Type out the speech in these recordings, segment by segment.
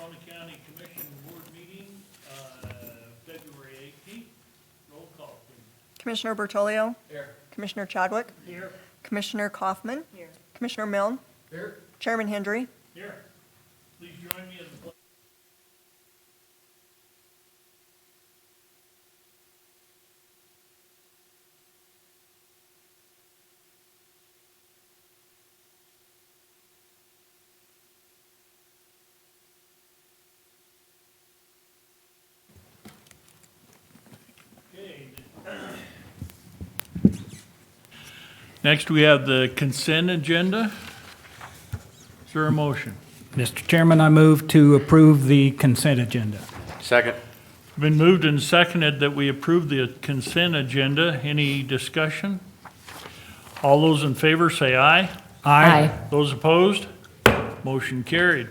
Natrona County Commission Board meeting, February 18th. Roll call, please. Commissioner Bertolio? Here. Commissioner Chadwick? Here. Commissioner Kaufman? Here. Commissioner Milne? Here. Chairman Hendry? Here. Please join me in the pledge. Okay. Next, we have the consent agenda. Is there a motion? Mr. Chairman, I move to approve the consent agenda. Second. Been moved and seconded that we approve the consent agenda. Any discussion? All those in favor say aye. Aye. Those opposed? Motion carried.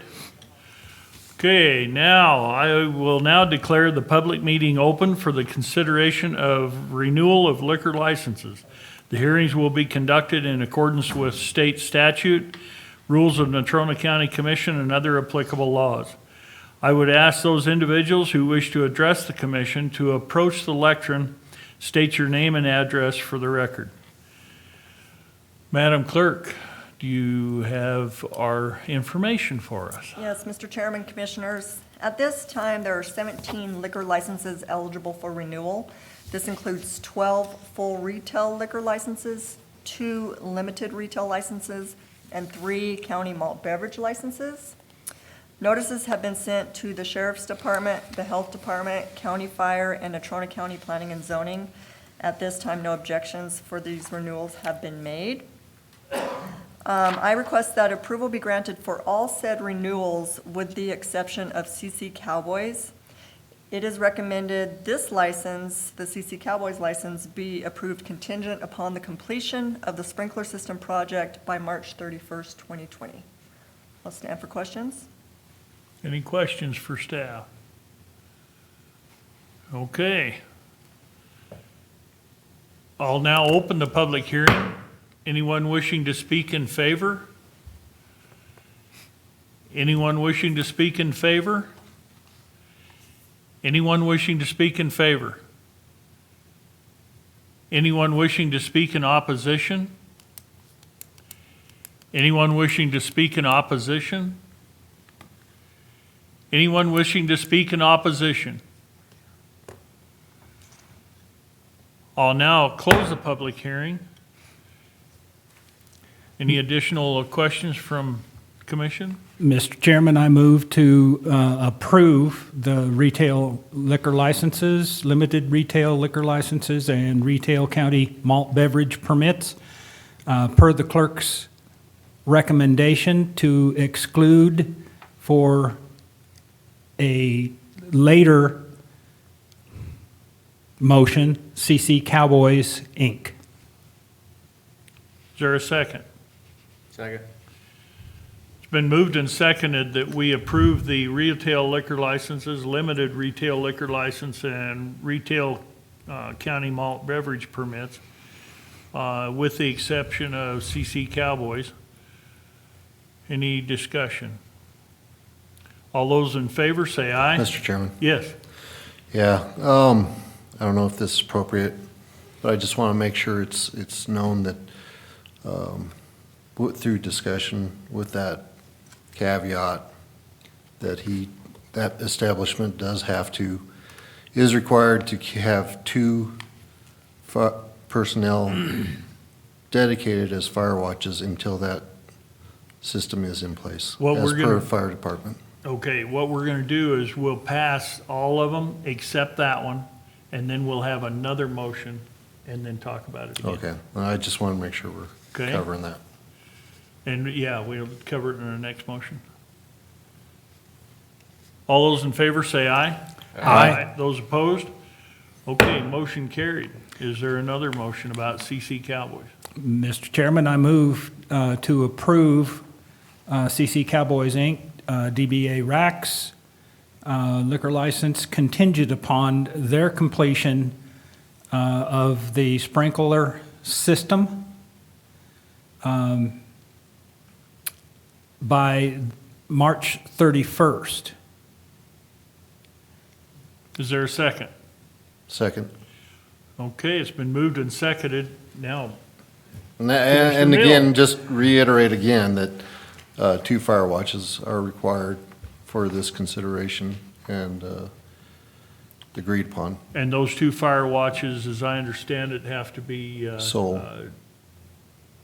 Okay, now, I will now declare the public meeting open for the consideration of renewal of liquor licenses. The hearings will be conducted in accordance with state statute, rules of Natrona County Commission, and other applicable laws. I would ask those individuals who wish to address the commission to approach the lectern, state your name and address for the record. Madam Clerk, do you have our information for us? Yes, Mr. Chairman, Commissioners. At this time, there are 17 liquor licenses eligible for renewal. This includes 12 full retail liquor licenses, 2 limited retail licenses, and 3 county malt beverage licenses. Notices have been sent to the Sheriff's Department, the Health Department, County Fire, and Natrona County Planning and Zoning. At this time, no objections for these renewals have been made. I request that approval be granted for all said renewals with the exception of CC Cowboys. It is recommended this license, the CC Cowboys license, be approved contingent upon the completion of the sprinkler system project by March 31st, 2020. I'll stand for questions. Any questions for staff? Okay. I'll now open the public hearing. Anyone wishing to speak in favor? Anyone wishing to speak in favor? Anyone wishing to speak in favor? Anyone wishing to speak in opposition? Anyone wishing to speak in opposition? Anyone wishing to speak in opposition? I'll now close the public hearing. Any additional questions from Commission? Mr. Chairman, I move to approve the retail liquor licenses, limited retail liquor licenses, and retail county malt beverage permits per the clerk's recommendation to exclude for a later motion, CC Cowboys, Inc. Is there a second? Second. It's been moved and seconded that we approve the retail liquor licenses, limited retail liquor license, and retail county malt beverage permits, with the exception of CC Cowboys. Any discussion? All those in favor say aye. Mr. Chairman. Yes. Yeah, I don't know if this is appropriate, but I just want to make sure it's known that through discussion with that caveat that establishment is required to have 2 personnel dedicated as fire watches until that system is in place, What as we're per gonna- fire department. Okay, what we're gonna do is we'll pass all of them except that one, and then we'll have another motion and then talk about it again. Okay, well, I just want to make sure we're Okay. covering that. And yeah, we'll cover it in the next motion. All those in favor say aye. Aye. Those opposed? Okay, motion carried. Is there another motion about CC Cowboys? Mr. Chairman, I move to approve CC Cowboys, Inc., DBA Racks, liquor license contingent upon their completion of the sprinkler system by March 31st, Is there a second? Second. Okay, it's been moved and seconded. Now, And Commissioner again, Mill. just reiterate again that 2 fire watches are required for this consideration and agreed upon. and those 2 fire watches, as I understand it, have to be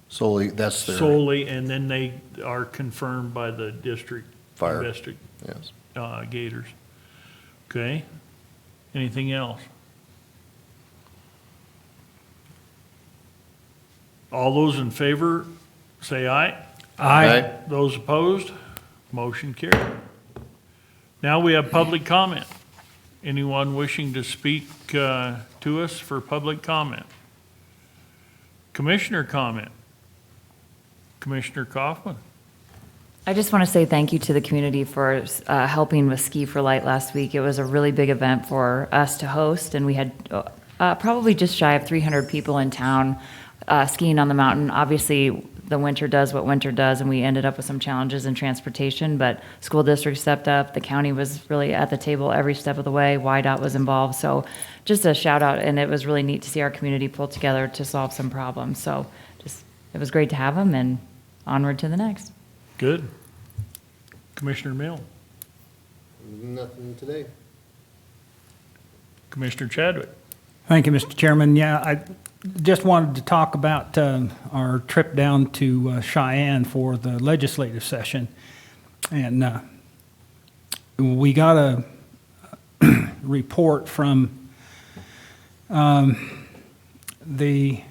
Solely, that's their. solely, and then they are confirmed by the district Fire. investigators. Yes. Okay. Anything else? All those in favor, say aye. Aye. Those opposed, motion carried. Now we have public comment. Anyone wishing to speak to us for public comment? Commissioner comment? Commissioner Kaufman? I just want to say thank you to the community for helping with Ski for Light last week. It was a really big event for us to host, and we had probably just shy of 300 people in town skiing on the mountain. Obviously, the winter does what winter does, and we ended up with some challenges in transportation, but school district stepped up. The county was really at the table every step of the way. YDOT was involved. So just a shout out, and it was really neat to see our community pull together to solve some problems. So just, it was great to have them, and onward to the next. Good. Commissioner Mill? Nothing today. Commissioner Chadwick? Thank you, Mr. Chairman. Yeah, I just wanted to talk about our trip down to Cheyenne for the legislative session. And we got a report from the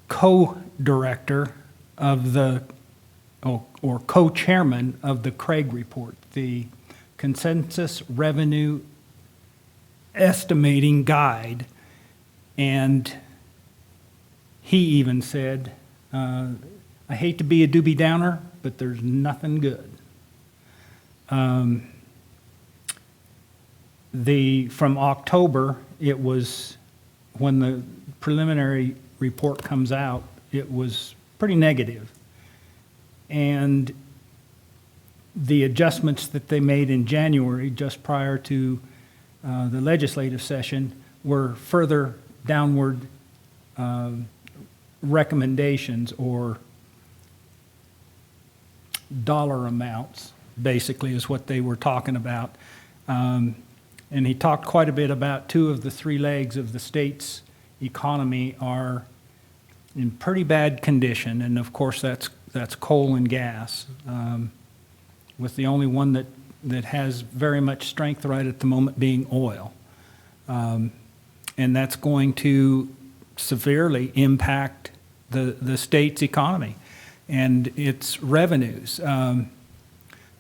co-director of the, or co-chairman of the Craig report, the Consensus Revenue Estimating Guide. And he even said, I hate to be a doobie downer, but there's nothing good. From October, it was, when the preliminary report comes out, it was pretty negative. And the adjustments that they made in January, just prior to the legislative session, were further downward recommendations or dollar amounts, basically, is what they were talking about. And he talked quite a bit about 2 of the 3 legs of the state's economy are in pretty bad condition, and of course that's coal and gas, with the only one that has very much strength right at the moment being oil. And that's going to severely impact the state's economy and its revenues.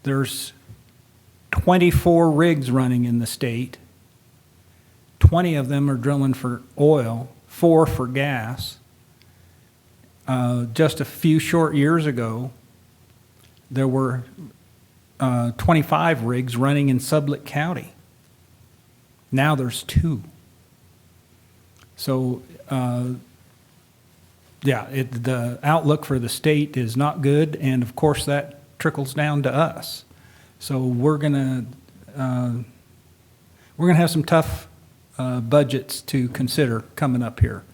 There's 24 rigs running in the state. 20 of them are drilling for oil, 4 for gas. Just a few short years ago, there were 25 rigs running in Sublette County. Now there's 2. So, the outlook for the state is not good, and of course that trickles down to us. So we're gonna have some tough budgets to consider coming up here.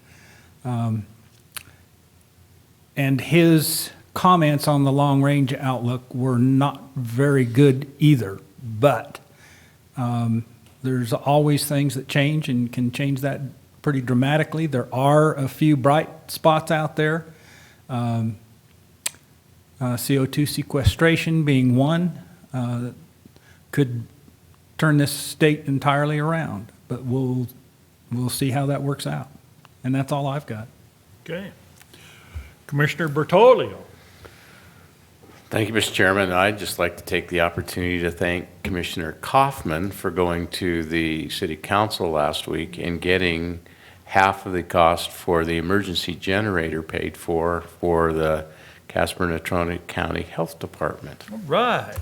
And his comments on the long-range outlook were not very good either, but there's always things that change and can change that pretty dramatically. There are a few bright spots out there. CO2 sequestration being one, could turn this state entirely around, but we'll see how that works out. And that's all I've got. Okay. Commissioner Bertolio? Thank you, Mr. Chairman. I'd just like to take the opportunity to thank Commissioner Kaufman for going to the City Council last week and getting half of the cost for the emergency generator paid for the Casper Natrona County Health Department. All right.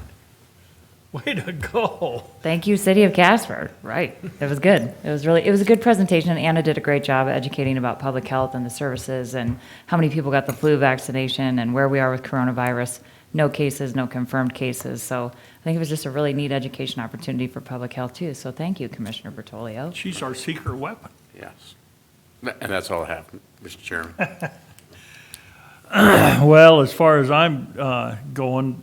Way to go. Thank you, City of Casper. Right. It was good. It was a good presentation. Anna did a great job educating about public health and the services and how many people got the flu vaccination and where we are with coronavirus. no cases, no confirmed cases. So I think it was just a really neat education opportunity for public health too. So thank you, Commissioner Bertolio. She's our secret weapon. Yes. And that's all I have, Mr. Chairman. Well, as far as I'm going,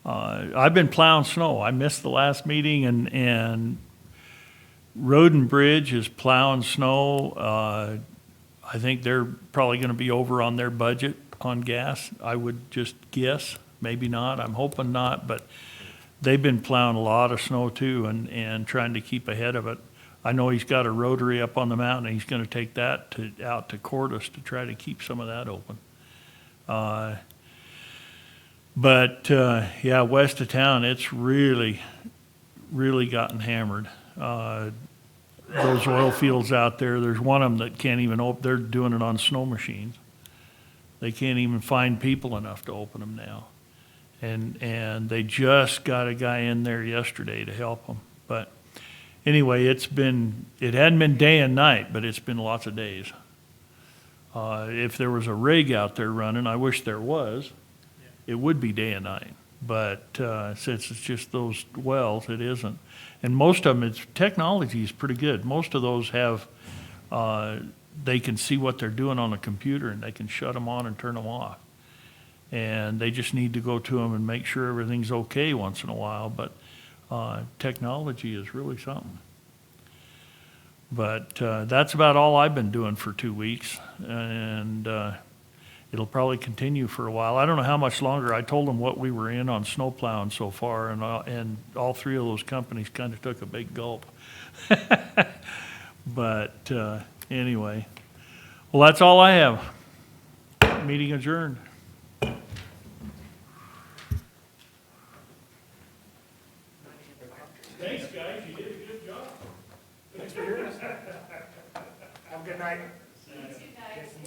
I've been plowing snow. I missed the last meeting, and Road and Bridge is plowing snow. I think they're probably going to be over on their budget on gas. I would just guess, maybe not. I'm hoping not, but they've been plowing a lot of snow too, and trying to keep ahead of it. I know he's got a rotary up on the mountain, and he's going to take that out to Cordis to try to keep some of that open. Yeah, west of town, it's really, really gotten hammered. Those oil fields out there, there's one of them that can't even open, they're doing it on snow machines. They can't even find people enough to open them now. And they just got a guy in there yesterday to help them. But anyway, it hadn't been day and night, but it's been lots of days. If there was a rig out there running, I wish there was, it would be day and night. But since it's just those wells, it isn't. And most of them, technology is pretty good. Most of those have, they can see what they're doing on a computer, and they can shut them on and turn them off. And they just need to go to them and make sure everything's okay once in a while. But technology is really something. But that's about all I've been doing for 2 weeks, and it'll probably continue for a while. I don't know how much longer. I told them what we were in on snow plowing so far, and all three of those companies kind of took a big gulp. But anyway, well, that's all I have. Meeting adjourned. Thanks, guys. You did a good job. Have a good night.